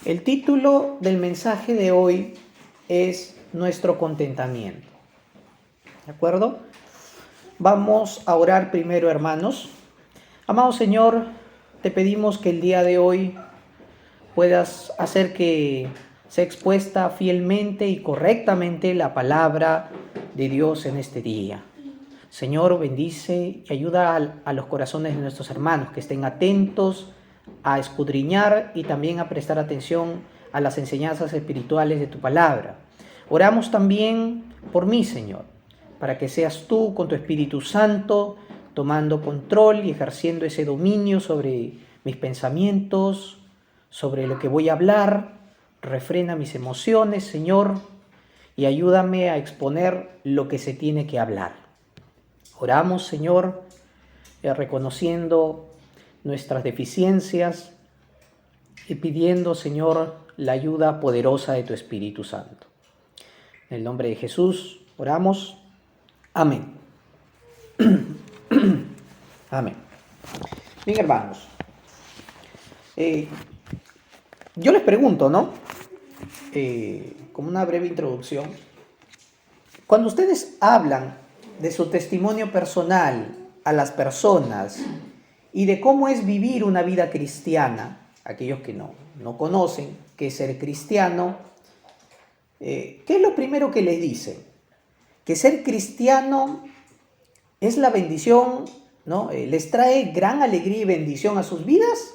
El título del mensaje de hoy es Nuestro contentamiento. ¿De acuerdo? Vamos a orar primero, hermanos. Amado Señor, te pedimos que el día de hoy puedas hacer que sea expuesta fielmente y correctamente la palabra de Dios en este día. Señor, bendice y ayuda a los corazones de nuestros hermanos, que estén atentos a escudriñar y también a prestar atención a las enseñanzas espirituales de tu palabra. Oramos también por mí, Señor, para que seas tú con tu Espíritu Santo tomando control y ejerciendo ese dominio sobre mis pensamientos, sobre lo que voy a hablar. Refrena mis emociones, Señor, y ayúdame a exponer lo que se tiene que hablar. Oramos, Señor, reconociendo nuestras deficiencias y pidiendo, Señor, la ayuda poderosa de tu Espíritu Santo. En el nombre de Jesús oramos. Amén. Amén. Bien, hermanos. Yo les pregunto, ¿no? Como una breve introducción. Cuando ustedes hablan de su testimonio personal a las personas y de cómo es vivir una vida cristiana, aquellos que no conocen qué es ser cristiano, ¿qué es lo primero que les dicen? Que ser cristiano es la bendición, ¿no? ¿Les trae gran alegría y bendición a sus vidas?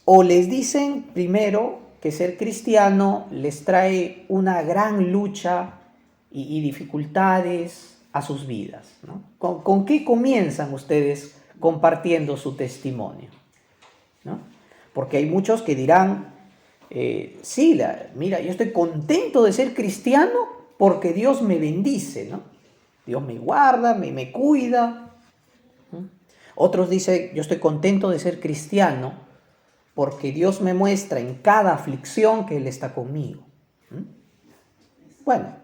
¿O les dicen primero que ser cristiano les trae una gran lucha y dificultades a sus vidas, ¿no? ¿Con qué comienzan ustedes compartiendo su testimonio, ¿no? Porque hay muchos que dirán, mira, yo estoy contento de ser cristiano porque Dios me bendice, ¿no? Dios me guarda, me cuida. Otros dicen, yo estoy contento de ser cristiano porque Dios me muestra en cada aflicción que Él está conmigo. Bueno,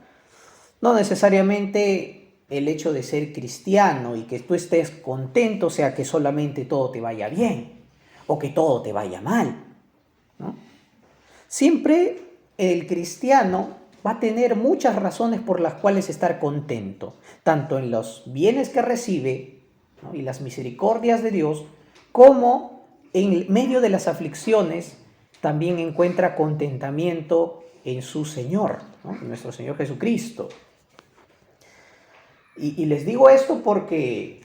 no necesariamente el hecho de ser cristiano y que tú estés contento sea que solamente todo te vaya bien o que todo te vaya mal, ¿no? Siempre el cristiano va a tener muchas razones por las cuales estar contento, tanto en los bienes que recibe, ¿no? y las misericordias de Dios, como en medio de las aflicciones también encuentra contentamiento en su Señor, ¿no? En nuestro Señor Jesucristo. Y les digo esto porque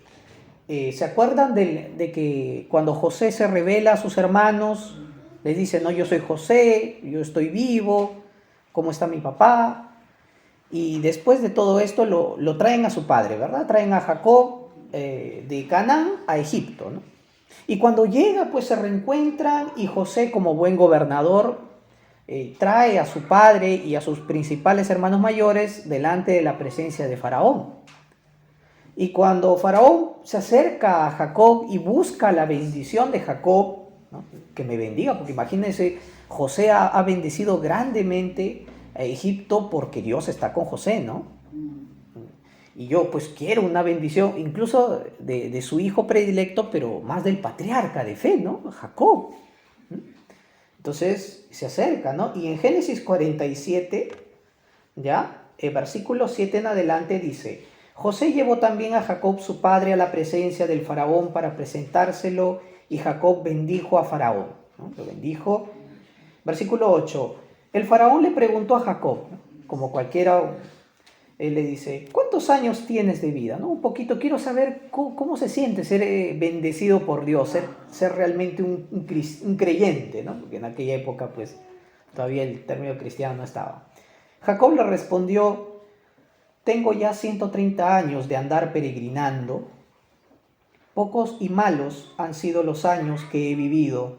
¿se acuerdan de que cuando José se revela a sus hermanos, les dice, no, yo soy José, yo estoy vivo, ¿cómo está mi papá? Y después de todo esto lo traen a su padre, ¿verdad? Traen a Jacob de Canaán a Egipto, ¿no? Y cuando llega, pues se reencuentran y José, como buen gobernador, trae a su padre y a sus principales hermanos mayores delante de la presencia de Faraón. Y cuando Faraón se acerca a Jacob y busca la bendición de Jacob, ¿no? Que me bendiga, porque imagínense, José ha bendecido grandemente a Egipto porque Dios está con José, ¿no? Y yo pues quiero una bendición incluso de su hijo predilecto, pero más del patriarca de fe, ¿no? Jacob. Entonces se acerca, ¿no? Y en Génesis 47, ya, el versículo 7 en adelante dice, José llevó también a Jacob su padre a la presencia del faraón para presentárselo y Jacob bendijo a Faraón, ¿no? Lo bendijo. Versículo 8, el faraón le preguntó a Jacob, ¿no? Como cualquiera, él le dice, ¿cuántos años tienes de vida? ¿No? Un poquito, quiero saber cómo se siente ser bendecido por Dios, ser realmente un creyente, ¿no? Porque en aquella época pues todavía el término cristiano no estaba. Jacob le respondió, tengo ya 130 años de andar peregrinando. Pocos y malos han sido los años que he vivido,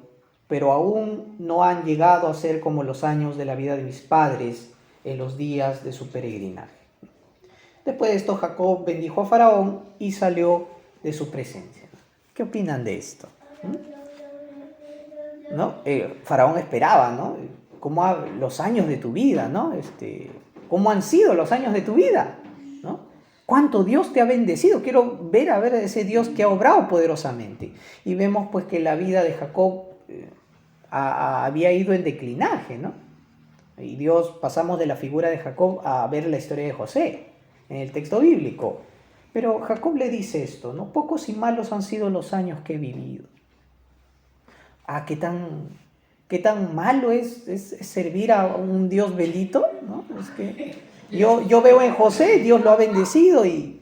pero aún no han llegado a ser como los años de la vida de mis padres en los días de su peregrinaje. Después de esto, Jacob bendijo a Faraón y salió de su presencia. ¿Qué opinan de esto? ¿No? Faraón esperaba, ¿no? Los años de tu vida, ¿no? ¿Cómo han sido los años de tu vida? ¿No? ¿Cuánto Dios te ha bendecido? Quiero ver a ese Dios que ha obrado poderosamente. Y vemos pues que la vida de Jacob había ido en declinaje, ¿no? Y Dios, pasamos de la figura de Jacob a ver la historia de José en el texto bíblico. Pero Jacob le dice esto, ¿no? Pocos y malos han sido los años que he vivido. Ah, qué tan malo es servir a un Dios bendito, ¿no? Es que yo veo en José, Dios lo ha bendecido y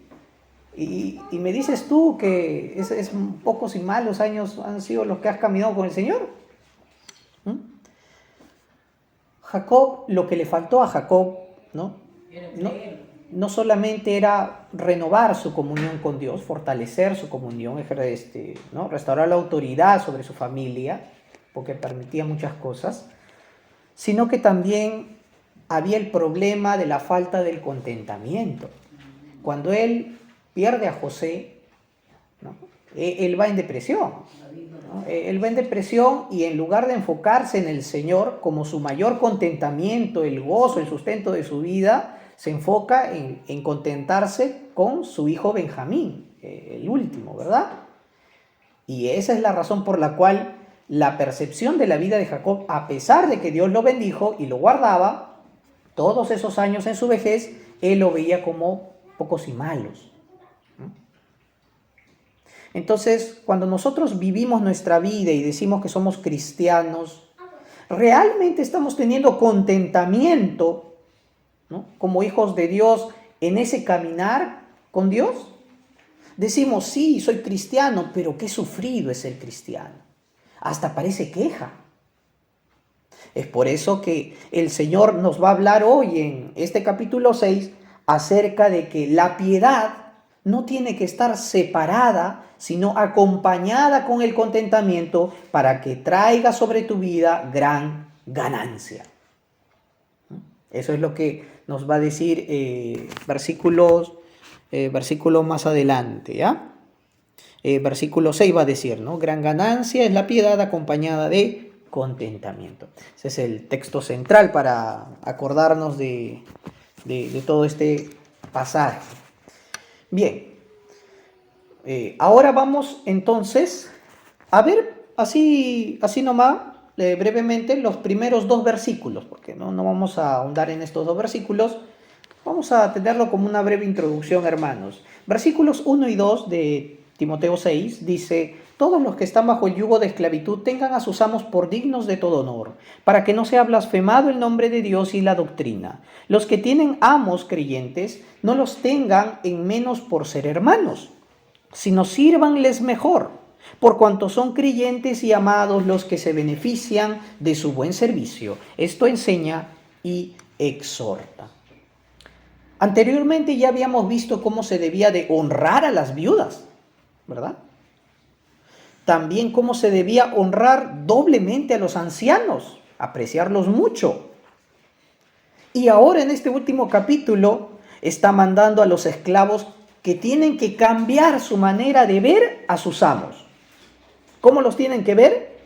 me dices tú que es pocos y malos años han sido los que has caminado con el Señor. ¿Mm? Jacob, lo que le faltó a Jacob, ¿no? No solamente era renovar su comunión con Dios, fortalecer su comunión, ¿no? Restaurar la autoridad sobre su familia, porque permitía muchas cosas, sino que también había el problema de la falta del contentamiento. Cuando él pierde a José, ¿no? Él va en depresión, ¿no? Él va en depresión y en lugar de enfocarse en el Señor como su mayor contentamiento, el gozo, el sustento de su vida, se enfoca en contentarse con su hijo Benjamín, el último, ¿verdad? Y esa es la razón por la cual la percepción de la vida de Jacob, a pesar de que Dios lo bendijo y lo guardaba, todos esos años en su vejez, él lo veía como pocos y malos. Entonces, cuando nosotros vivimos nuestra vida y decimos que somos cristianos, ¿realmente estamos teniendo contentamiento, ¿no? Como hijos de Dios en ese caminar con Dios? Decimos, sí, soy cristiano, pero qué sufrido es el cristiano. Hasta parece queja. Es por eso que el Señor nos va a hablar hoy en este capítulo 6 acerca de que la piedad no tiene que estar separada, sino acompañada con el contentamiento para que traiga sobre tu vida gran ganancia. Eso es lo que nos va a decir versículo más adelante, ¿ya? Versículo 6 va a decir, ¿no? Gran ganancia es la piedad acompañada de contentamiento. Ese es el texto central para acordarnos de todo este pasaje. Bien, ahora vamos entonces a ver así nomás, brevemente, los primeros 2 versículos, porque no vamos a ahondar en estos 2 versículos, vamos a tenerlo como una breve introducción, hermanos. Versículos 1 y 2 de Timoteo 6 dice: todos los que están bajo el yugo de esclavitud tengan a sus amos por dignos de todo honor, para que no sea blasfemado el nombre de Dios y la doctrina. Los que tienen amos creyentes no los tengan en menos por ser hermanos, sino sírvanles mejor, por cuanto son creyentes y amados los que se benefician de su buen servicio. Esto enseña y exhorta. Anteriormente ya habíamos visto cómo se debía de honrar a las viudas, ¿verdad? También cómo se debía honrar doblemente a los ancianos, apreciarlos mucho. Y ahora en este último capítulo está mandando a los esclavos que tienen que cambiar su manera de ver a sus amos. ¿Cómo los tienen que ver?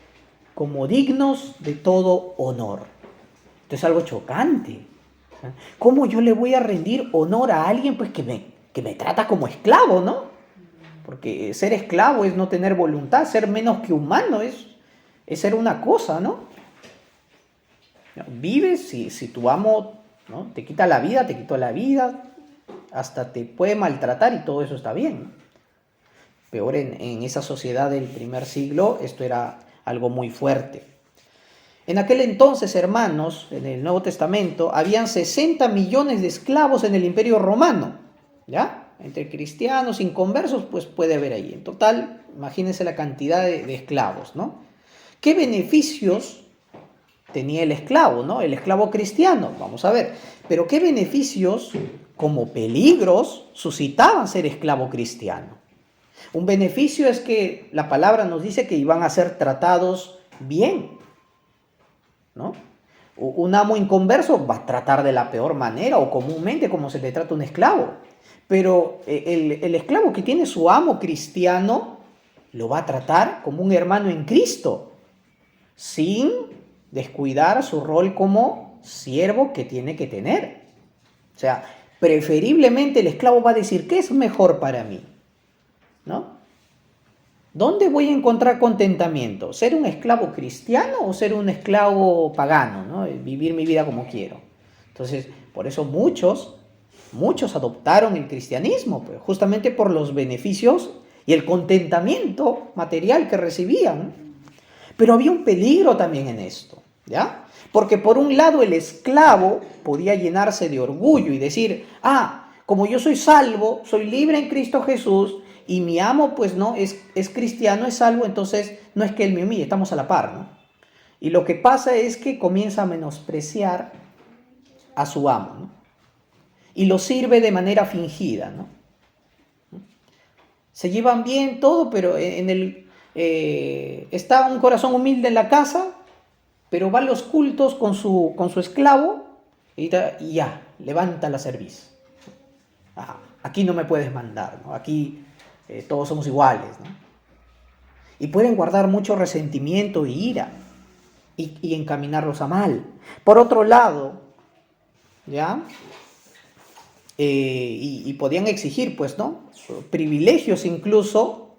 Como dignos de todo honor. Esto es algo chocante. ¿Cómo yo le voy a rendir honor a alguien pues que me trata como esclavo, ¿no? Porque ser esclavo es no tener voluntad, ser menos que humano es ser una cosa, ¿no? Vives, si tu amo, ¿no?, te quita la vida, te quitó la vida, hasta te puede maltratar y todo eso está bien. Peor en esa sociedad del primer siglo, esto era algo muy fuerte. En aquel entonces, hermanos, en el Nuevo Testamento, habían 60 millones de esclavos en el Imperio Romano, ¿ya? Entre cristianos, inconversos, pues puede haber ahí. En total, imagínense la cantidad de esclavos, ¿no? ¿Qué beneficios tenía el esclavo, ¿no? El esclavo cristiano, vamos a ver. Pero ¿qué beneficios, como peligros, suscitaban ser esclavo cristiano? Un beneficio es que la palabra nos dice que iban a ser tratados bien, ¿no? Un amo inconverso va a tratar de la peor manera o comúnmente como se le trata a un esclavo. Pero el esclavo que tiene su amo cristiano lo va a tratar como un hermano en Cristo, sin descuidar su rol como siervo que tiene que tener. O sea, preferiblemente el esclavo va a decir, ¿qué es mejor para mí?, ¿no? ¿Dónde voy a encontrar contentamiento? ¿Ser un esclavo cristiano o ser un esclavo pagano, ¿no? Vivir mi vida como quiero. Entonces, por eso muchos adoptaron el cristianismo, pues, justamente por los beneficios y el contentamiento material que recibían. Pero había un peligro también en esto, ¿ya? Porque por un lado el esclavo podía llenarse de orgullo y decir, como yo soy salvo, soy libre en Cristo Jesús, y mi amo pues no, es cristiano, es salvo, entonces no es que él me humille, estamos a la par, ¿no? Y lo que pasa es que comienza a menospreciar a su amo, ¿no? Y lo sirve de manera fingida, ¿no? Se llevan bien todo, pero está un corazón humilde en la casa, pero va a los cultos con su esclavo y ya, levanta la cerviz. Aquí no me puedes mandar, ¿no? Aquí todos somos iguales, ¿no? Y pueden guardar mucho resentimiento e ira y encaminarlos a mal. Por otro lado, ¿ya? Y podían exigir, pues, ¿no? Privilegios incluso,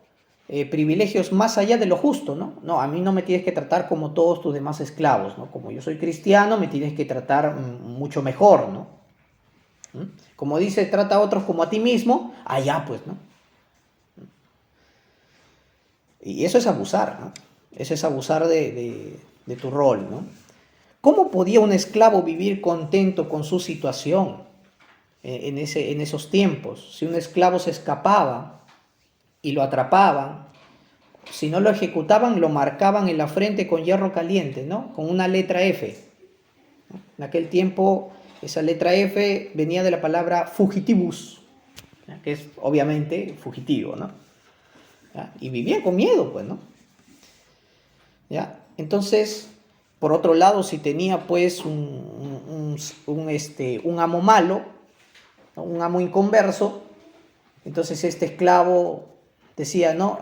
privilegios más allá de lo justo, ¿no? No, a mí no me tienes que tratar como todos tus demás esclavos, ¿no? Como yo soy cristiano, me tienes que tratar mucho mejor, ¿no? Como dice, trata a otros como a ti mismo, allá pues, ¿no? Y eso es abusar, ¿no? Eso es abusar de tu rol, ¿no? ¿Cómo podía un esclavo vivir contento con su situación en esos tiempos? Si un esclavo se escapaba y lo atrapaban, si no lo ejecutaban, lo marcaban en la frente con hierro caliente, ¿no? Con una letra F. En aquel tiempo, esa letra F venía de la palabra fugitivus, que es obviamente fugitivo, ¿no? ¿Ya? Y vivían con miedo, pues, ¿no? ¿Ya? Entonces, por otro lado, si tenía pues un amo malo, ¿no? Un amo inconverso, entonces este esclavo decía, ¿no?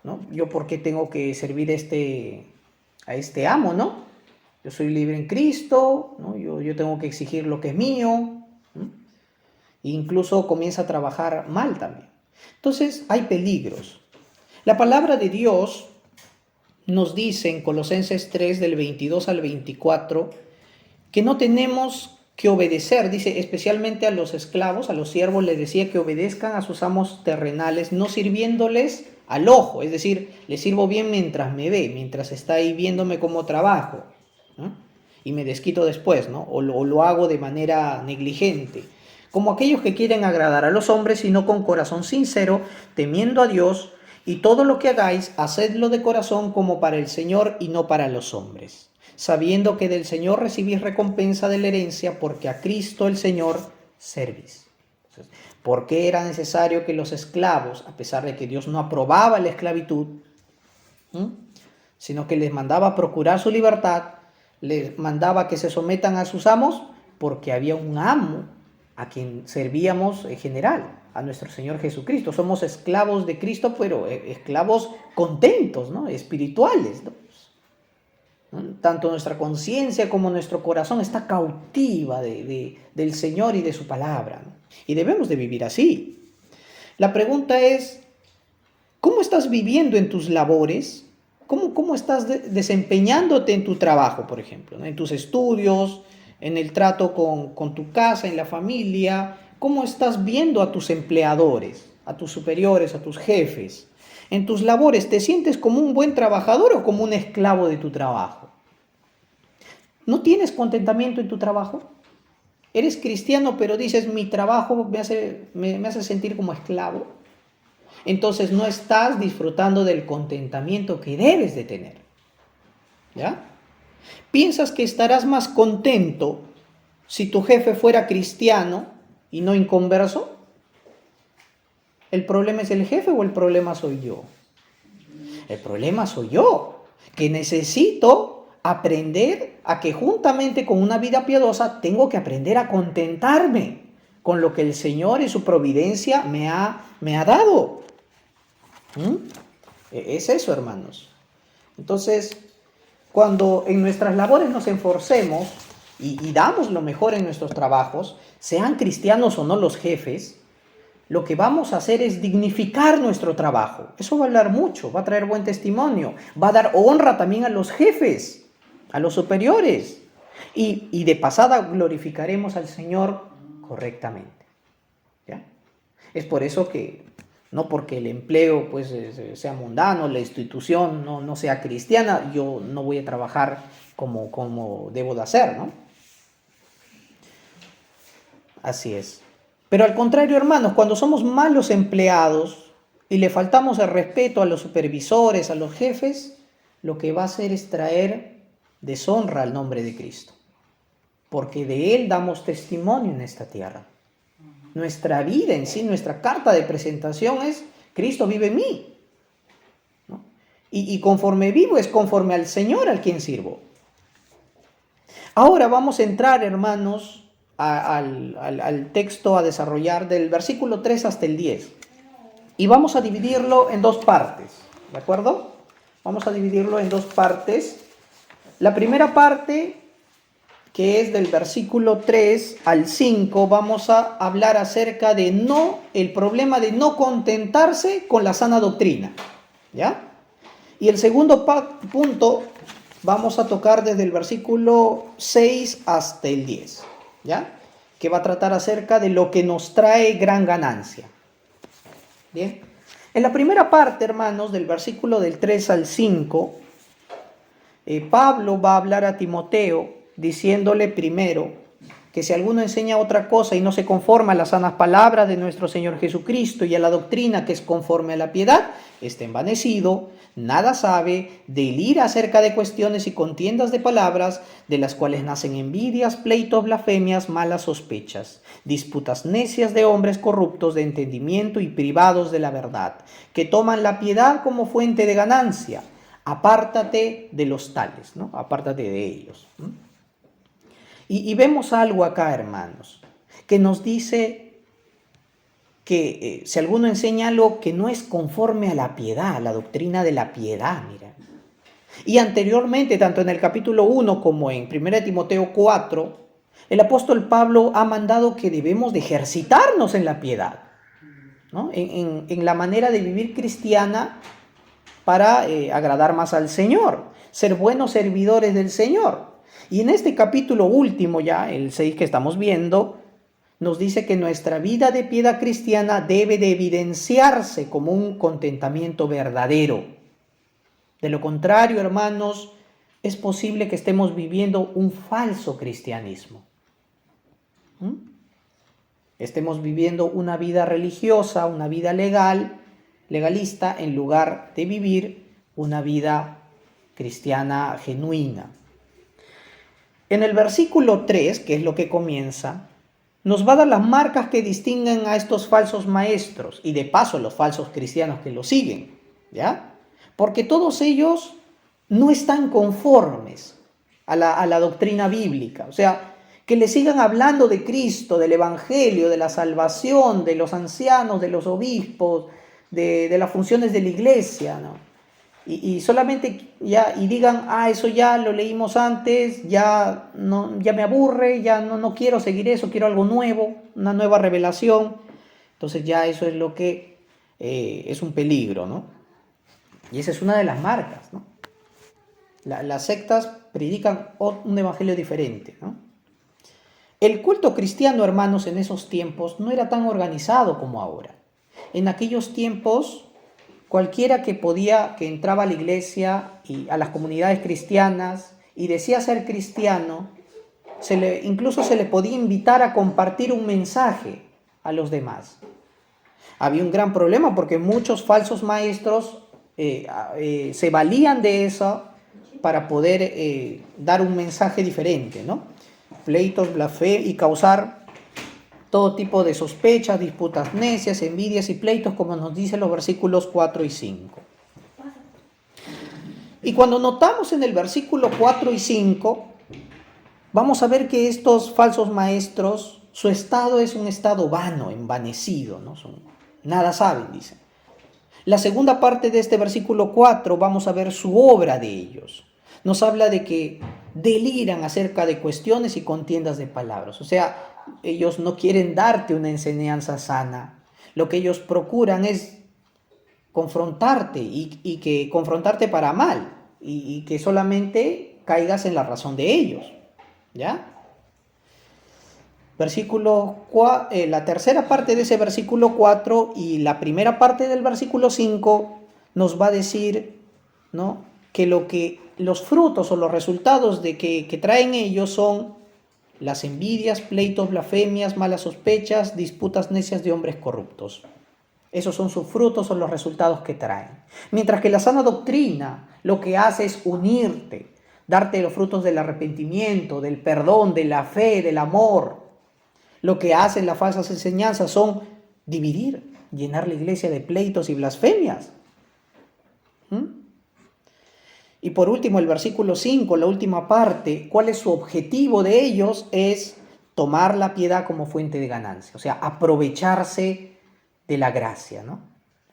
¿No? Yo por qué tengo que servir a este amo, ¿no? Yo soy libre en Cristo, ¿no? Yo tengo que exigir lo que es mío, ¿no? E incluso comienza a trabajar mal también. Entonces hay peligros. La palabra de Dios nos dice en Colosenses 3 del 22 al 24 que no tenemos que obedecer, dice especialmente a los esclavos, a los siervos les decía que obedezcan a sus amos terrenales, no sirviéndoles al ojo, es decir, les sirvo bien mientras me ve, mientras está ahí viéndome cómo trabajo, ¿no? Y me desquito después, ¿no? O lo hago de manera negligente, como aquellos que quieren agradar a los hombres, sino con corazón sincero, temiendo a Dios, y todo lo que hagáis, hacedlo de corazón como para el Señor y no para los hombres, sabiendo que del Señor recibís recompensa de la herencia, porque a Cristo el Señor servís. Entonces, ¿por qué era necesario que los esclavos, a pesar de que Dios no aprobaba la esclavitud, sino que les mandaba procurar su libertad, les mandaba que se sometan a sus amos? Porque había un amo a quien servíamos en general, a nuestro Señor Jesucristo. Somos esclavos de Cristo, pero esclavos contentos, ¿no? Espirituales, ¿no? Tanto nuestra conciencia como nuestro corazón está cautiva del Señor y de su palabra, ¿no? Y debemos de vivir así. La pregunta es, ¿cómo estás viviendo en tus labores? ¿Cómo estás desempeñándote en tu trabajo, por ejemplo, ¿no? En tus estudios, en el trato con tu casa, en la familia? ¿Cómo estás viendo a tus empleadores, a tus superiores, a tus jefes? En tus labores, ¿te sientes como un buen trabajador o como un esclavo de tu trabajo? ¿No tienes contentamiento en tu trabajo? ¿Eres cristiano pero dices mi trabajo me hace sentir como esclavo? Entonces no estás disfrutando del contentamiento que debes de tener. ¿Ya? ¿Piensas que estarás más contento si tu jefe fuera cristiano y no inconverso? ¿El problema es el jefe o el problema soy yo? El problema soy yo, que necesito aprender a que juntamente con una vida piadosa tengo que aprender a contentarme con lo que el Señor y su providencia me ha dado. Es eso, hermanos. Entonces, cuando en nuestras labores nos esforcemos y damos lo mejor en nuestros trabajos, sean cristianos o no los jefes, lo que vamos a hacer es dignificar nuestro trabajo. Eso va a hablar mucho, va a traer buen testimonio, va a dar honra también a los jefes, a los superiores. Y de pasada glorificaremos al Señor correctamente. ¿Ya? Es por eso que, no porque el empleo pues, sea mundano, la institución no sea cristiana, yo no voy a trabajar como debo de hacer, ¿no? Así es. Pero al contrario, hermanos, cuando somos malos empleados y le faltamos el respeto a los supervisores, a los jefes, lo que va a hacer es traer deshonra al nombre de Cristo. Porque de Él damos testimonio en esta tierra. Nuestra vida en sí, nuestra carta de presentación es: Cristo vive en mí, ¿no? Y conforme vivo es conforme al Señor al quien sirvo. Ahora vamos a entrar, hermanos, al texto a desarrollar del versículo 3 hasta el 10. Y vamos a dividirlo en dos partes, ¿de acuerdo? Vamos a dividirlo en dos partes. La primera parte, que es del versículo 3 al 5, vamos a hablar acerca de el problema de no contentarse con la sana doctrina, ¿ya? Y el segundo punto vamos a tocar desde el versículo 6 hasta el 10, ¿ya? Que va a tratar acerca de lo que nos trae gran ganancia. Bien. En la primera parte, hermanos, del versículo del 3 al 5, Pablo va a hablar a Timoteo diciéndole primero que si alguno enseña otra cosa y no se conforma a las sanas palabras de nuestro Señor Jesucristo y a la doctrina que es conforme a la piedad, está envanecido, nada sabe, delira acerca de cuestiones y contiendas de palabras, de las cuales nacen envidias, pleitos, blasfemias, malas sospechas, disputas necias de hombres corruptos de entendimiento y privados de la verdad, que toman la piedad como fuente de ganancia. Apártate de los tales, ¿no? Apártate de ellos. Y vemos algo acá, hermanos, que nos dice que si alguno enseña algo que no es conforme a la piedad, a la doctrina de la piedad, mira. Y anteriormente, tanto en el capítulo 1 como en 1 Timoteo 4, el apóstol Pablo ha mandado que debemos de ejercitarnos en la piedad, ¿no? En la manera de vivir cristiana para agradar más al Señor, ser buenos servidores del Señor. Y en este capítulo último ya, el 6 que estamos viendo, nos dice que nuestra vida de piedad cristiana debe de evidenciarse como un contentamiento verdadero. De lo contrario, hermanos, es posible que estemos viviendo un falso cristianismo. Estemos viviendo una vida religiosa, una vida legalista, en lugar de vivir una vida cristiana genuina. En el versículo 3, que es lo que comienza, nos va a dar las marcas que distinguen a estos falsos maestros y de paso los falsos cristianos que los siguen, ¿ya? Porque todos ellos no están conformes a la doctrina bíblica. O sea, que le sigan hablando de Cristo, del Evangelio, de la salvación, de los ancianos, de los obispos, de las funciones de la iglesia, ¿no? Y solamente ya, y digan, eso ya lo leímos antes, ya me aburre, ya no quiero seguir eso, quiero algo nuevo, una nueva revelación. Entonces ya eso es lo que es un peligro, ¿no? Y esa es una de las marcas, ¿no? Las sectas predican un evangelio diferente, ¿no? El culto cristiano, hermanos, en esos tiempos no era tan organizado como ahora. En aquellos tiempos, cualquiera que entraba a la iglesia y a las comunidades cristianas y decía ser cristiano, incluso se le podía invitar a compartir un mensaje a los demás. Había un gran problema porque muchos falsos maestros se valían de eso para poder dar un mensaje diferente, ¿no? Pleitos, blasfemias y causar todo tipo de sospechas, disputas necias, envidias y pleitos, como nos dicen los versículos 4 y 5. Y cuando notamos en el versículo 4 y 5, vamos a ver que estos falsos maestros, su estado es un estado vano, envanecido, ¿no? Nada saben, dicen. La segunda parte de este versículo 4 vamos a ver su obra de ellos. Nos habla de que deliran acerca de cuestiones y contiendas de palabras. O sea, ellos no quieren darte una enseñanza sana. lo que ellos procuran es confrontarte y que confrontarte para mal y que solamente caigas en la razón de ellos, ¿ya? La tercera parte de ese versículo 4 y la primera parte del versículo 5 nos va a decir, ¿no?, que los frutos o los resultados que traen ellos son las envidias, pleitos, blasfemias, malas sospechas, disputas necias de hombres corruptos. Esos son sus frutos o los resultados que traen. Mientras que la sana doctrina lo que hace es unirte, darte los frutos del arrepentimiento, del perdón, de la fe, del amor. Lo que hacen las falsas enseñanzas son dividir, llenar la iglesia de pleitos y blasfemias. Y por último, el versículo 5, la última parte, ¿cuál es su objetivo de ellos? Es tomar la piedad como fuente de ganancia, o sea, aprovecharse de la gracia, ¿no?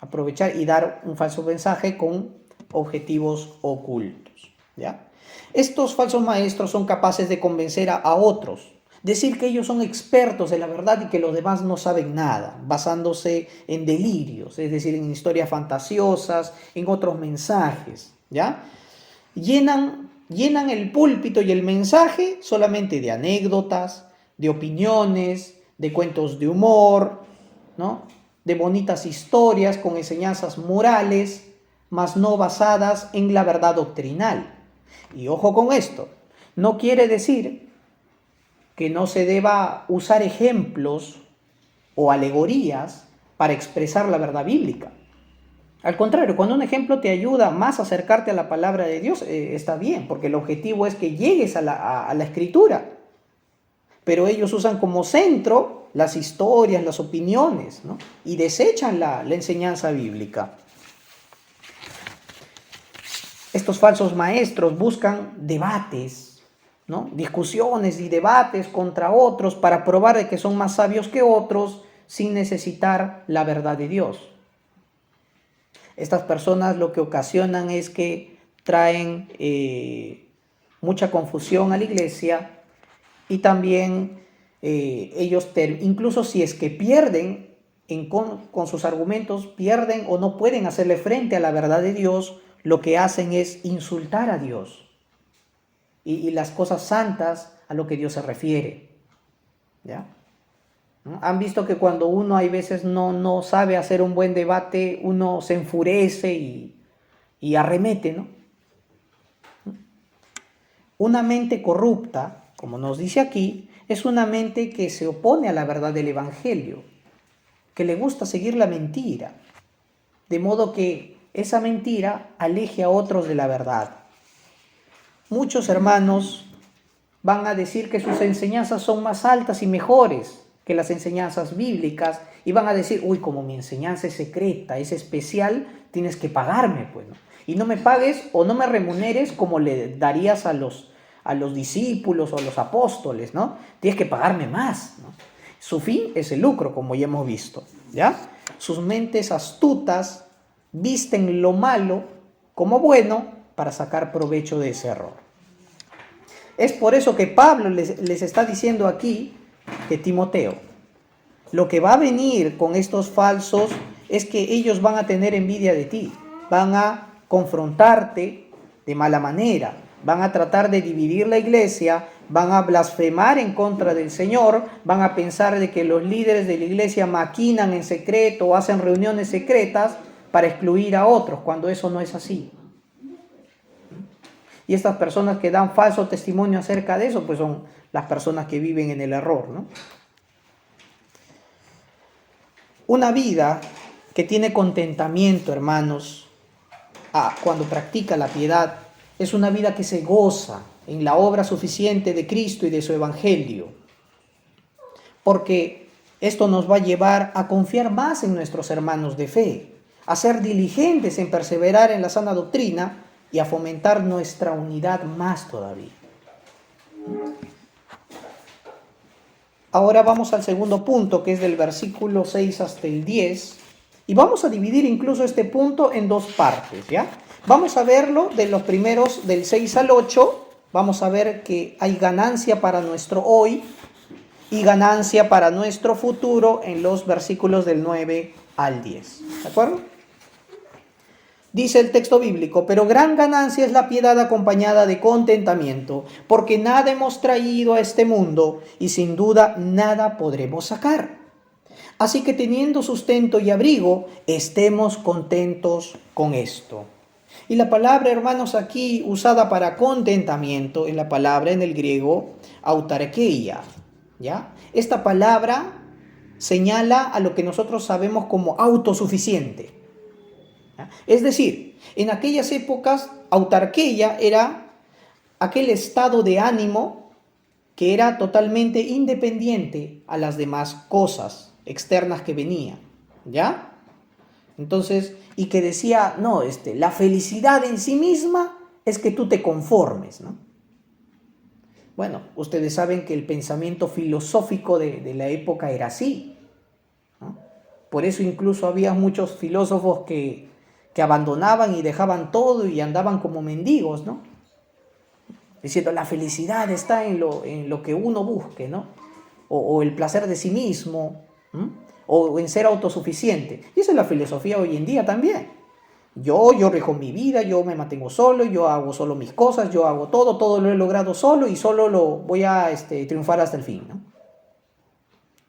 Aprovechar y dar un falso mensaje con objetivos ocultos, ¿ya? Estos falsos maestros son capaces de convencer a otros, decir que ellos son expertos de la verdad y que los demás no saben nada, basándose en delirios, es decir, en historias fantasiosas, en otros mensajes, ¿ya? Llenan el púlpito y el mensaje solamente de anécdotas, de opiniones, de cuentos de humor, ¿no?, de bonitas historias con enseñanzas morales, mas no basadas en la verdad doctrinal. Y ojo con esto, no quiere decir que no se deba usar ejemplos o alegorías para expresar la verdad bíblica. Al contrario, cuando un ejemplo te ayuda más a acercarte a la palabra de Dios, está bien, porque el objetivo es que llegues a la escritura. Pero ellos usan como centro las historias, las opiniones, ¿no?, y desechan la enseñanza bíblica. Estos falsos maestros buscan debates, ¿no?, discusiones y debates contra otros para probar de que son más sabios que otros sin necesitar la verdad de Dios. Estas personas lo que ocasionan es que traen mucha confusión a la iglesia y también ellos, incluso si es que pierden con sus argumentos, pierden o no pueden hacerle frente a la verdad de Dios, lo que hacen es insultar a Dios y las cosas santas a lo que Dios se refiere, ¿ya? ¿No? Han visto que cuando uno hay veces no sabe hacer un buen debate, uno se enfurece y arremete, ¿no? Una mente corrupta, como nos dice aquí, es una mente que se opone a la verdad del Evangelio, que le gusta seguir la mentira, de modo que esa mentira aleje a otros de la verdad. Muchos hermanos van a decir que sus enseñanzas son más altas y mejores que las enseñanzas bíblicas y van a decir, uy, como mi enseñanza es secreta, es especial, tienes que pagarme, pues, ¿no? Y no me pagues o no me remuneres como le darías a los discípulos o a los apóstoles, ¿no? Tienes que pagarme más, ¿no? Su fin es el lucro, como ya hemos visto, ¿ya? Sus mentes astutas visten lo malo como bueno para sacar provecho de ese error. Es por eso que Pablo les está diciendo aquí que Timoteo, lo que va a venir con estos falsos es que ellos van a tener envidia de ti, van a confrontarte de mala manera, van a tratar de dividir la iglesia, van a blasfemar en contra del Señor, van a pensar de que los líderes de la iglesia maquinan en secreto o hacen reuniones secretas para excluir a otros, cuando eso no es así. Y estas personas que dan falso testimonio acerca de eso, pues son las personas que viven en el error, ¿no? Una vida que tiene contentamiento, hermanos, cuando practica la piedad, es una vida que se goza en la obra suficiente de Cristo y de su Evangelio. Porque esto nos va a llevar a confiar más en nuestros hermanos de fe, a ser diligentes en perseverar en la sana doctrina y a fomentar nuestra unidad más todavía. Ahora vamos al segundo punto, que es del versículo 6 hasta el 10, y vamos a dividir incluso este punto en dos partes, ¿ya? Vamos a verlo de los primeros, del 6 al 8, vamos a ver que hay ganancia para nuestro hoy, y ganancia para nuestro futuro en los versículos del 9 al 10. ¿De acuerdo? Dice el texto bíblico, pero gran ganancia es la piedad acompañada de contentamiento, porque nada hemos traído a este mundo y sin duda nada podremos sacar. Así que teniendo sustento y abrigo, estemos contentos con esto. Y la palabra, hermanos, aquí usada para contentamiento, es la palabra en el griego autarkeia, ¿ya? Esta palabra señala a lo que nosotros sabemos como autosuficiente. ¿Ya? Es decir, en aquellas épocas, autarkeia era aquel estado de ánimo que era totalmente independiente a las demás cosas externas que venían, ¿ya? Entonces, y que decía, no, la felicidad en sí misma es que tú te conformes, ¿no? Bueno, ustedes saben que el pensamiento filosófico de la época era así, ¿no? Por eso incluso había muchos filósofos que abandonaban y dejaban todo y andaban como mendigos, ¿no? Diciendo, la felicidad está en lo que uno busque, ¿no? O el placer de sí mismo, ¿no? O en ser autosuficiente. Y esa es la filosofía hoy en día también. Yo rijo mi vida, yo me mantengo solo, yo hago solo mis cosas, yo hago todo lo he logrado solo y solo lo voy a triunfar hasta el fin, ¿no?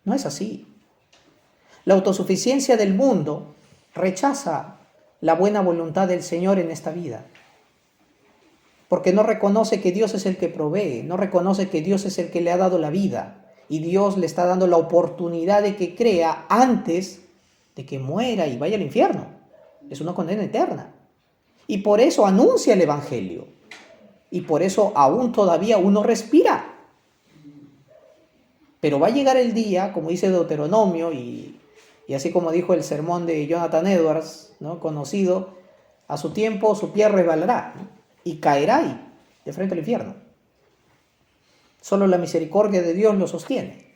No es así. La autosuficiencia del mundo rechaza la buena voluntad del Señor en esta vida. Porque no reconoce que Dios es el que provee, no reconoce que Dios es el que le ha dado la vida. Y Dios le está dando la oportunidad de que crea antes de que muera y vaya al infierno. Es una condena eterna. Y por eso anuncia el Evangelio. Y por eso aún todavía uno respira. Pero va a llegar el día, como dice Deuteronomio, y así como dijo el sermón de Jonathan Edwards, ¿no? Conocido, a su tiempo su pie resbalará, ¿no? Y caerá ahí, de frente al infierno. Solo la misericordia de Dios lo sostiene.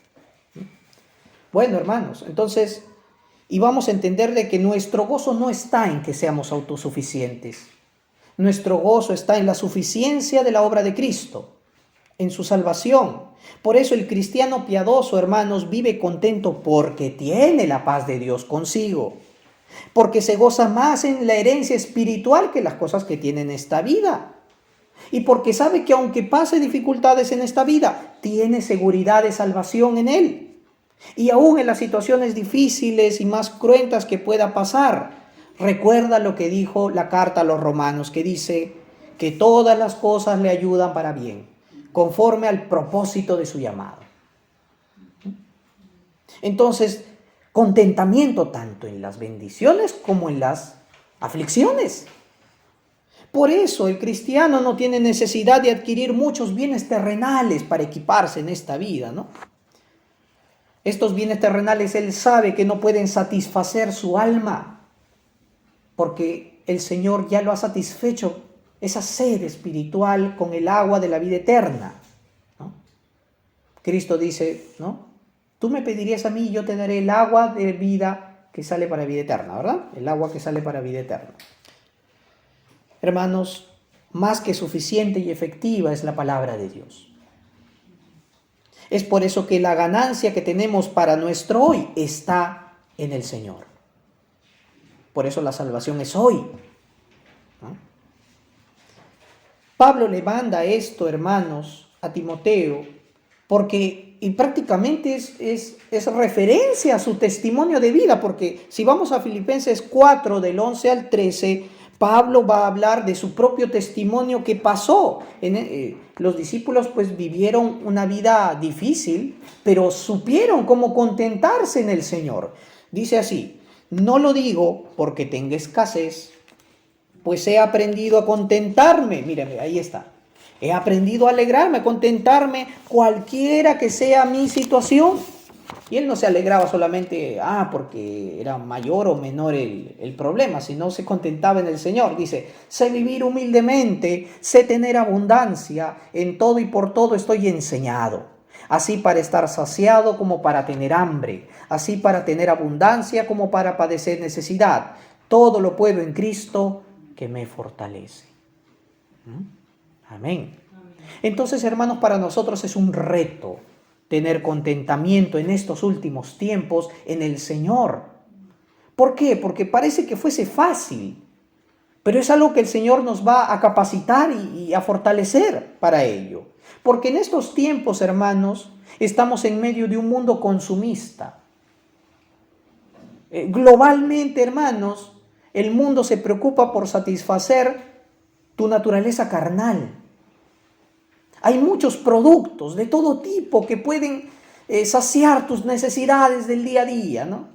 Bueno, hermanos, entonces, y vamos a entender de que nuestro gozo no está en que seamos autosuficientes. Nuestro gozo está en la suficiencia de la obra de Cristo, en su salvación. Por eso el cristiano piadoso, hermanos, vive contento porque tiene la paz de Dios consigo. Porque se goza más en la herencia espiritual que las cosas que tiene en esta vida. Y porque sabe que aunque pase dificultades en esta vida, tiene seguridad de salvación en él. Y aún en las situaciones difíciles y más cruentas que pueda pasar, recuerda lo que dijo la carta a los romanos, que dice que todas las cosas le ayudan para bien, conforme al propósito de su llamado. Entonces, contentamiento tanto en las bendiciones como en las aflicciones. Por eso el cristiano no tiene necesidad de adquirir muchos bienes terrenales para equiparse en esta vida, ¿no? Estos bienes terrenales él sabe que no pueden satisfacer su alma, porque el Señor ya lo ha satisfecho, esa sed espiritual con el agua de la vida eterna, ¿no? Cristo dice, ¿no? Tú me pedirías a mí y yo te daré el agua de vida que sale para vida eterna, ¿verdad? El agua que sale para vida eterna. Hermanos, más que suficiente y efectiva es la palabra de Dios. Es por eso que la ganancia que tenemos para nuestro hoy está en el Señor. Por eso la salvación es hoy, ¿no? Pablo le manda esto, hermanos, a Timoteo, porque y prácticamente es referencia a su testimonio de vida, porque si vamos a Filipenses 4, del 11 al 13, Pablo va a hablar de su propio testimonio que pasó. Los discípulos pues vivieron una vida difícil, pero supieron cómo contentarse en el Señor. Dice así, no lo digo porque tenga escasez, pues he aprendido a contentarme. Mírame, ahí está. He aprendido a alegrarme, a contentarme cualquiera que sea mi situación. Y él no se alegraba solamente porque era mayor o menor el problema, sino se contentaba en el Señor. Dice, sé vivir humildemente, sé tener abundancia, en todo y por todo estoy enseñado. Así para estar saciado como para tener hambre, así para tener abundancia como para padecer necesidad. Todo lo puedo en Cristo que me fortalece. Amén. Entonces, hermanos, para nosotros es un reto tener contentamiento en estos últimos tiempos en el Señor. ¿Por qué? Porque parece que fuese fácil, pero es algo que el Señor nos va a capacitar y a fortalecer para ello. Porque en estos tiempos, hermanos, estamos en medio de un mundo consumista. Globalmente, hermanos, el mundo se preocupa por satisfacer tu naturaleza carnal. Hay muchos productos de todo tipo que pueden saciar tus necesidades del día a día, ¿no?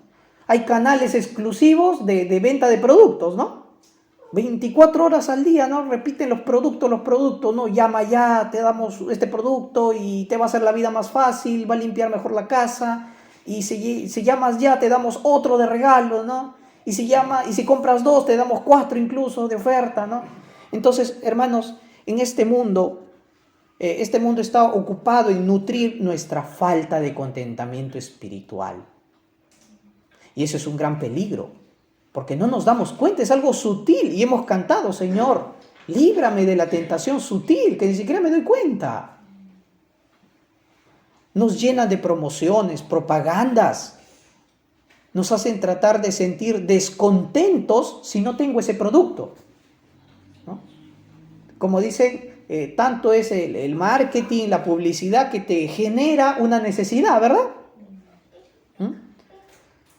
Hay canales exclusivos de venta de productos, ¿no? 24 horas al día, ¿no? Repiten los productos, ¿no? Llama ya, te damos este producto y te va a hacer la vida más fácil, va a limpiar mejor la casa. Y si llamas ya, te damos otro de regalo, ¿no? Y si compras 2, te damos 4 incluso de oferta, ¿no? Entonces, hermanos, en este mundo está ocupado en nutrir nuestra falta de contentamiento espiritual. Y eso es un gran peligro, porque no nos damos cuenta, es algo sutil. Y hemos cantado, Señor, líbrame de la tentación sutil, que ni siquiera me doy cuenta. Nos llenan de promociones, propagandas. Nos hacen tratar de sentir descontentos si no tengo ese producto, ¿no? Como dicen, tanto es el marketing, la publicidad que te genera una necesidad, ¿verdad?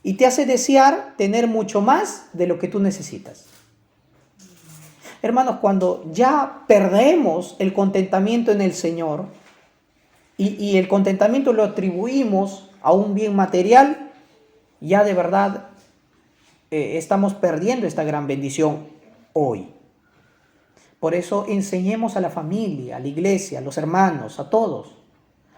Y te hace desear tener mucho más de lo que tú necesitas. Hermanos, cuando ya perdemos el contentamiento en el Señor y el contentamiento lo atribuimos a un bien material, ya de verdad estamos perdiendo esta gran bendición hoy. Por eso enseñemos a la familia, a la iglesia, a los hermanos, a todos,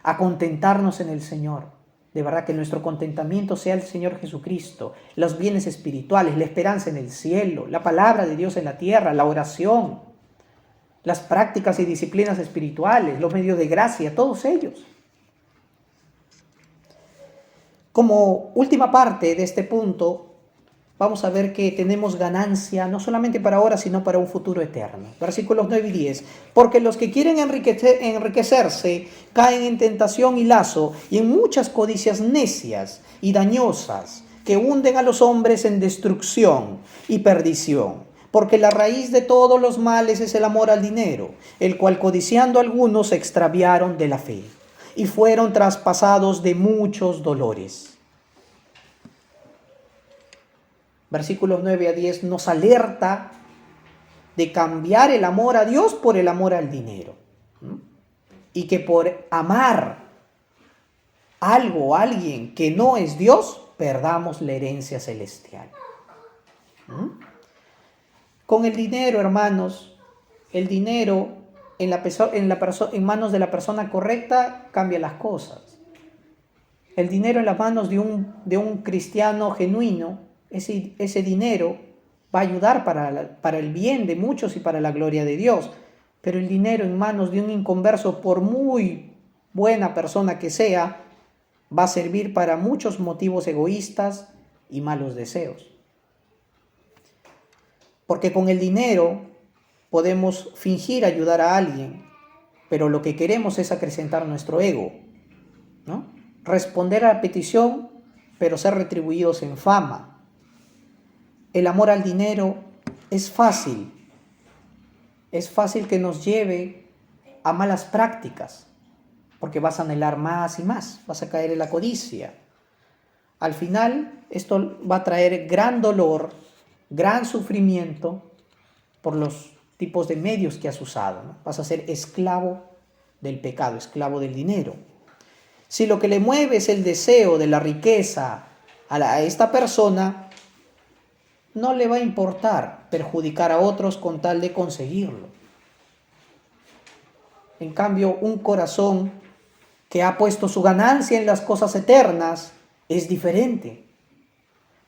a contentarnos en el Señor. De verdad que nuestro contentamiento sea el Señor Jesucristo, los bienes espirituales, la esperanza en el cielo, la palabra de Dios en la tierra, la oración, las prácticas y disciplinas espirituales, los medios de gracia, todos ellos. Como última parte de este punto, vamos a ver que tenemos ganancia no solamente para ahora, sino para un futuro eterno. Versículos 9 y 10. Porque los que quieren enriquecerse caen en tentación y lazo y en muchas codicias necias y dañosas que hunden a los hombres en destrucción y perdición. Porque la raíz de todos los males es el amor al dinero, el cual codiciando algunos se extraviaron de la fe y fueron traspasados de muchos dolores. Versículos 9 a 10 nos alerta de cambiar el amor a Dios por el amor al dinero. Y que por amar algo o alguien que no es Dios, perdamos la herencia celestial. Con el dinero, hermanos, el dinero en manos de la persona correcta cambia las cosas. El dinero en las manos de un cristiano genuino, ese dinero va a ayudar para el bien de muchos y para la gloria de Dios. Pero el dinero en manos de un inconverso, por muy buena persona que sea, va a servir para muchos motivos egoístas y malos deseos. Porque con el dinero podemos fingir ayudar a alguien, pero lo que queremos es acrecentar nuestro ego, ¿no? Responder a la petición, pero ser retribuidos en fama. El amor al dinero es fácil que nos lleve a malas prácticas, porque vas a anhelar más y más, vas a caer en la codicia. Al final, esto va a traer gran dolor, gran sufrimiento por los tipos de medios que has usado, ¿no? Vas a ser esclavo del pecado, esclavo del dinero. Si lo que le mueve es el deseo de la riqueza a esta persona, no le va a importar perjudicar a otros con tal de conseguirlo. En cambio, un corazón que ha puesto su ganancia en las cosas eternas es diferente.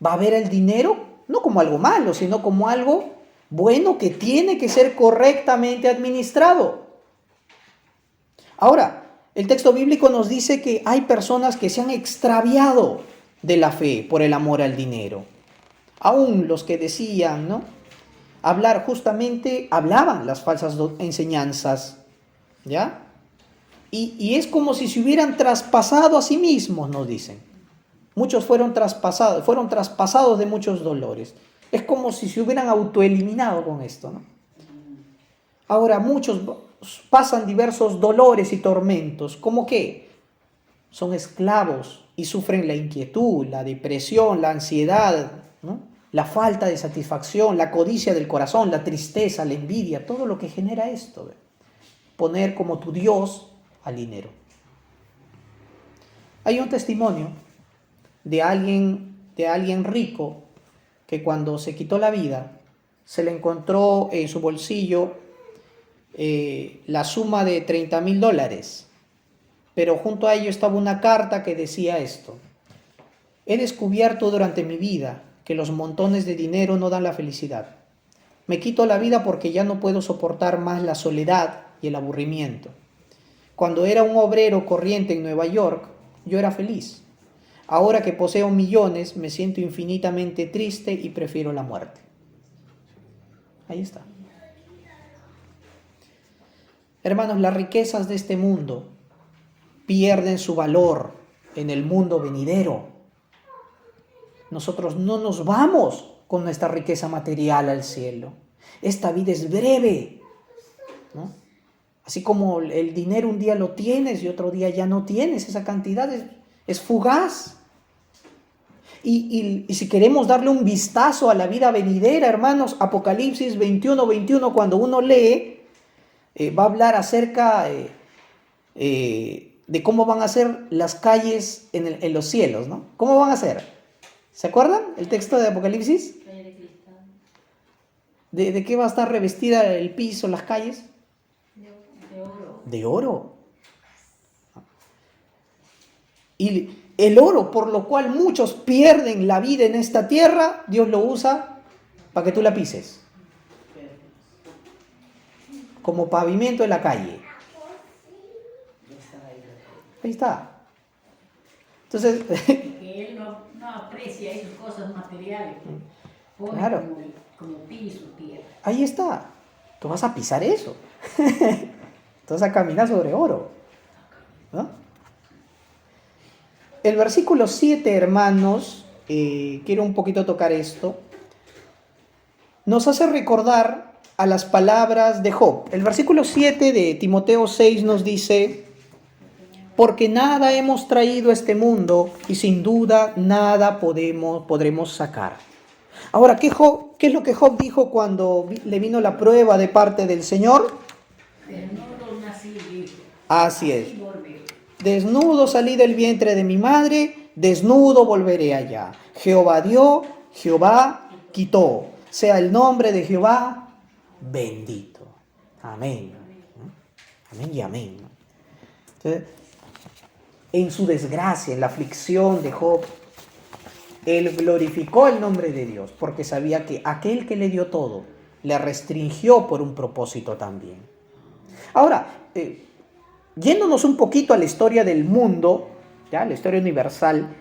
Va a ver el dinero no como algo malo, sino como algo bueno que tiene que ser correctamente administrado. Ahora, el texto bíblico nos dice que hay personas que se han extraviado de la fe por el amor al dinero. Aún los que decían, ¿no?, hablaban las falsas enseñanzas, ¿ya? Y es como si se hubieran traspasado a sí mismos, nos dicen. Muchos fueron traspasados de muchos dolores. Es como si se hubieran autoeliminado con esto, ¿no? Ahora, muchos pasan diversos dolores y tormentos, como que son esclavos y sufren la inquietud, la depresión, la ansiedad, ¿no? La falta de satisfacción, la codicia del corazón, la tristeza, la envidia, todo lo que genera esto. Poner como tu Dios al dinero. Hay un testimonio de alguien rico que cuando se quitó la vida se le encontró en su bolsillo la suma de $30,000, pero junto a ello estaba una carta que decía esto: he descubierto durante mi vida que los montones de dinero no dan la felicidad. Me quito la vida porque ya no puedo soportar más la soledad y el aburrimiento. Cuando era un obrero corriente en Nueva York, yo era feliz. Ahora que poseo millones, me siento infinitamente triste y prefiero la muerte. Ahí está. Hermanos, las riquezas de este mundo pierden su valor en el mundo venidero. Nosotros no nos vamos con nuestra riqueza material al cielo. Esta vida es breve, ¿no? Así como el dinero un día lo tienes y otro día ya no tienes, esa cantidad es fugaz. Y si queremos darle un vistazo a la vida venidera, hermanos, Apocalipsis 21, cuando uno lee, va a hablar acerca de cómo van a ser las calles en los cielos, ¿no? ¿Cómo van a ser? ¿Se acuerdan el texto de Apocalipsis? ¿De qué va a estar revestida el piso, las calles? De oro. De oro. Y el oro, por lo cual muchos pierden la vida en esta tierra, Dios lo usa para que tú la pises. Como pavimento en la calle. Ahí está. Entonces, Que él no aprecia esas cosas materiales. Pone claro, como piso, tierra. ahí está. Tú vas a pisar eso. Tú vas a caminar sobre oro, ¿no? El versículo 7, hermanos, quiero un poquito tocar esto, nos hace recordar a las palabras de Job. El versículo 7 de Timoteo 6 nos dice: porque nada hemos traído a este mundo y sin duda nada podremos sacar. Ahora, ¿qué es lo que Job dijo cuando le vino la prueba de parte del Señor? Desnudo nací, dijo. Así es. Así volveré. Desnudo salí del vientre de mi madre, desnudo volveré allá. Jehová dio, Jehová quitó. Sea el nombre de Jehová bendito. Amén. Amén y amén. Entonces, en su desgracia, en la aflicción de Job, él glorificó el nombre de Dios porque sabía que aquel que le dio todo le restringió por un propósito también. Ahora, yéndonos un poquito a la historia del mundo, ¿ya? La historia universal,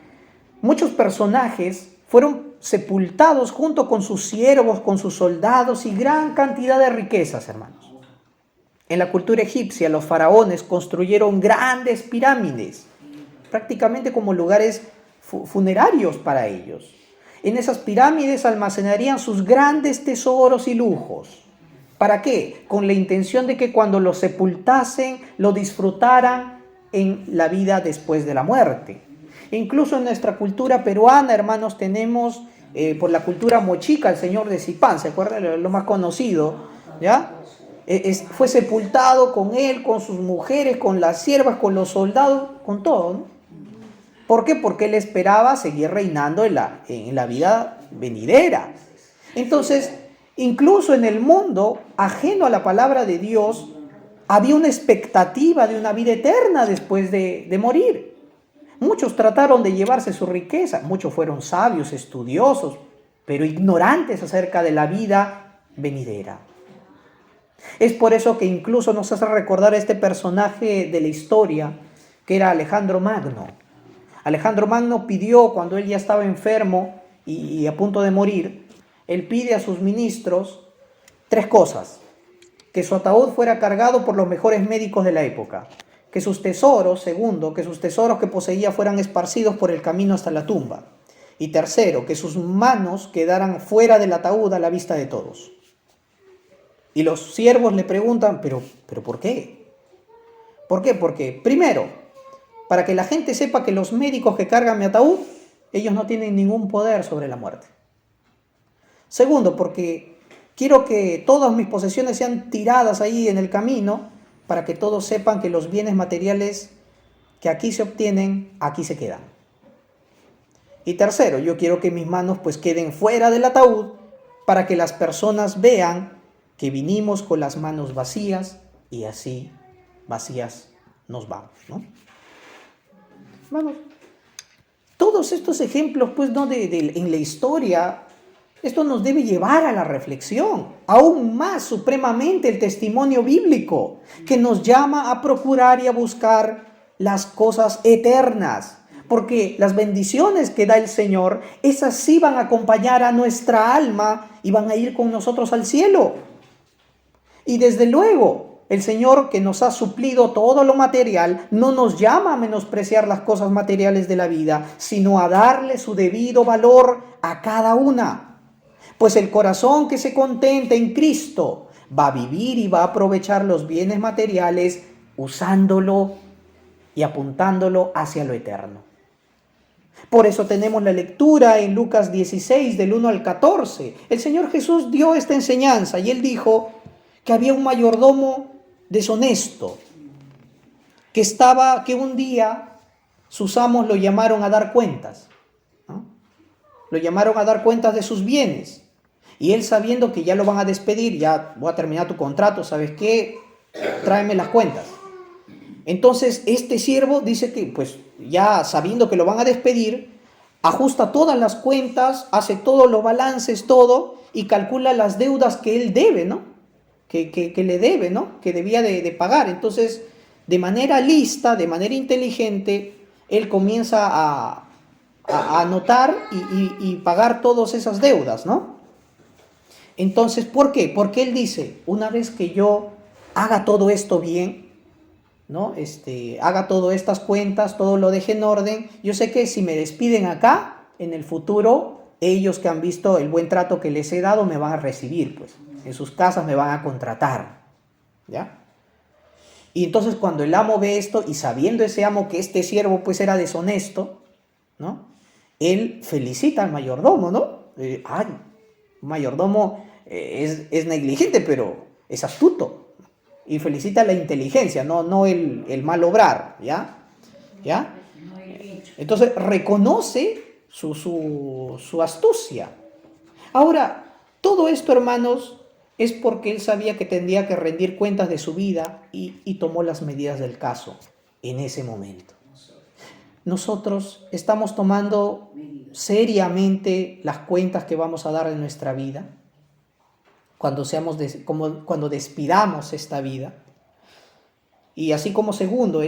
muchos personajes fueron sepultados junto con sus siervos, con sus soldados y gran cantidad de riquezas, hermanos. En la cultura egipcia, los faraones construyeron grandes pirámides, prácticamente como lugares funerarios para ellos. En esas pirámides almacenarían sus grandes tesoros y lujos. ¿Para qué? Con la intención de que cuando lo sepultasen, lo disfrutaran en la vida después de la muerte. Incluso en nuestra cultura peruana, hermanos, tenemos por la cultura mochica el señor de Zipán, ¿se acuerdan? Lo más conocido, ¿ya? Fue sepultado con él, con sus mujeres, con las siervas, con los soldados, con todo, ¿no? ¿Por qué? Porque él esperaba seguir reinando en la vida venidera. Entonces, incluso en el mundo ajeno a la palabra de Dios, había una expectativa de una vida eterna después de morir. Muchos trataron de llevarse su riqueza, muchos fueron sabios, estudiosos, pero ignorantes acerca de la vida venidera. Es por eso que incluso nos hace recordar a este personaje de la historia, que era Alejandro Magno. Alejandro Magno pidió, cuando él ya estaba enfermo y a punto de morir, él pide a sus ministros 3 cosas: que su ataúd fuera cargado por los mejores médicos de la época, que sus tesoros, segundo, que sus tesoros que poseía fueran esparcidos por el camino hasta la tumba. Y tercero, que sus manos quedaran fuera del ataúd a la vista de todos. Y los siervos le preguntan, ¿pero por qué? ¿Por qué? Porque, primero, para que la gente sepa que los médicos que cargan mi ataúd, ellos no tienen ningún poder sobre la muerte. Segundo, porque quiero que todas mis posesiones sean tiradas ahí en el camino, para que todos sepan que los bienes materiales que aquí se obtienen, aquí se quedan. Y tercero, yo quiero que mis manos pues queden fuera del ataúd, para que las personas vean que vinimos con las manos vacías y así vacías nos vamos, ¿no? Vamos. Todos estos ejemplos, pues, ¿no? en la historia, esto nos debe llevar a la reflexión, aún más supremamente el testimonio bíblico, que nos llama a procurar y a buscar las cosas eternas, porque las bendiciones que da el Señor, esas sí van a acompañar a nuestra alma y van a ir con nosotros al cielo. Y desde luego, el Señor, que nos ha suplido todo lo material, no nos llama a menospreciar las cosas materiales de la vida, sino a darle su debido valor a cada una. Pues el corazón que se contenta en Cristo va a vivir y va a aprovechar los bienes materiales usándolo y apuntándolo hacia lo eterno. Por eso tenemos la lectura en Lucas 16, del 1 al 14. El Señor Jesús dio esta enseñanza y Él dijo que había un mayordomo deshonesto, que un día sus amos lo llamaron a dar cuentas, ¿no? Lo llamaron a dar cuentas de sus bienes. Y él, sabiendo que ya lo van a despedir, ya voy a terminar tu contrato, ¿sabes qué? Tráeme las cuentas. Entonces este siervo dice que, pues ya sabiendo que lo van a despedir, ajusta todas las cuentas, hace todos los balances, todo, y calcula las deudas que él debe, ¿no? Que le debe, ¿no? Que debía de pagar. Entonces, de manera lista, de manera inteligente, él comienza a anotar y pagar todas esas deudas, ¿no? Entonces, ¿por qué? Porque él dice, una vez que yo haga todo esto bien, ¿no? Haga todas estas cuentas, todo lo deje en orden, yo sé que si me despiden acá, en el futuro, ellos que han visto el buen trato que les he dado me van a recibir, pues, en sus casas me van a contratar, ¿ya? Y entonces cuando el amo ve esto, y sabiendo ese amo que este siervo pues era deshonesto, ¿no? Él felicita al mayordomo, ¿no? Mayordomo es negligente, pero es astuto. Y felicita la inteligencia, no el mal obrar, ¿ya? ¿Ya? Entonces reconoce su astucia. Ahora, todo esto, hermanos, es porque él sabía que tendría que rendir cuentas de su vida y tomó las medidas del caso en ese momento. Nosotros estamos tomando seriamente las cuentas que vamos a dar en nuestra vida cuando despidamos esta vida. Y así como segundo,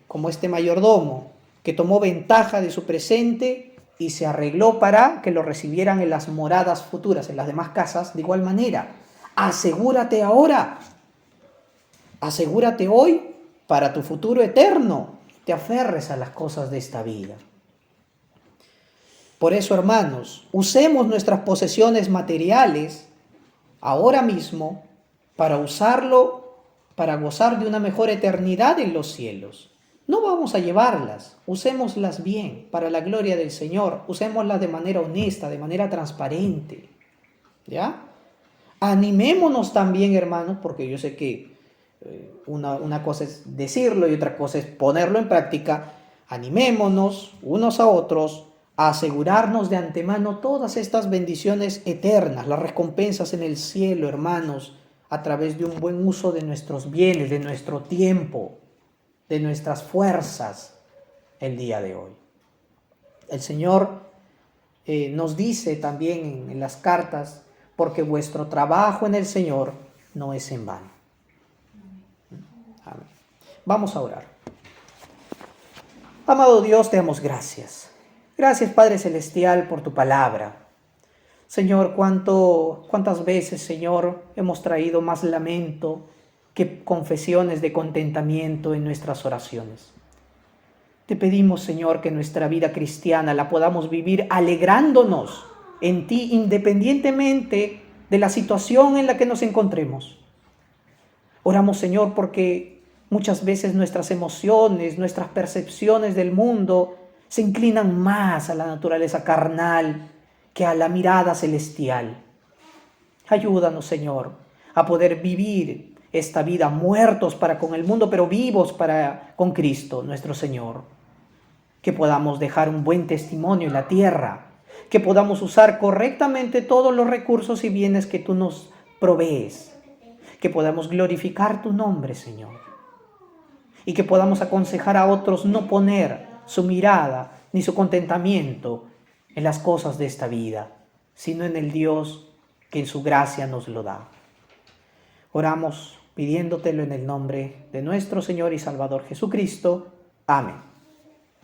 como este mayordomo que tomó ventaja de su presente y se arregló para que lo recibieran en las moradas futuras, en las demás casas, de igual manera, asegúrate ahora, asegúrate hoy para tu futuro eterno. Te aferres a las cosas de esta vida. Por eso, hermanos, usemos nuestras posesiones materiales ahora mismo para usarlo, para gozar de una mejor eternidad en los cielos. No vamos a llevarlas, usémoslas bien para la gloria del Señor, usémoslas de manera honesta, de manera transparente, ¿ya? Animémonos también, hermanos, porque yo sé que una cosa es decirlo y otra cosa es ponerlo en práctica. Animémonos unos a otros a asegurarnos de antemano todas estas bendiciones eternas, las recompensas en el cielo, hermanos, a través de un buen uso de nuestros bienes, de nuestro tiempo, de nuestras fuerzas el día de hoy. El Señor nos dice también en las cartas, porque vuestro trabajo en el Señor no es en vano. Amén. Vamos a orar. Amado Dios, te damos gracias. Gracias, Padre Celestial, por tu palabra. Señor, cuántas veces, Señor, hemos traído más lamento que confesiones de contentamiento en nuestras oraciones. Te pedimos, Señor, que nuestra vida cristiana la podamos vivir alegrándonos en ti, independientemente de la situación en la que nos encontremos. Oramos, Señor, porque muchas veces nuestras emociones, nuestras percepciones del mundo se inclinan más a la naturaleza carnal que a la mirada celestial. Ayúdanos, Señor, a poder vivir esta vida muertos para con el mundo, pero vivos con Cristo, nuestro Señor. Que podamos dejar un buen testimonio en la tierra, que podamos usar correctamente todos los recursos y bienes que tú nos provees, que podamos glorificar tu nombre, Señor, y que podamos aconsejar a otros no poner su mirada ni su contentamiento en las cosas de esta vida, sino en el Dios que en su gracia nos lo da. Oramos pidiéndotelo en el nombre de nuestro Señor y Salvador Jesucristo. Amén.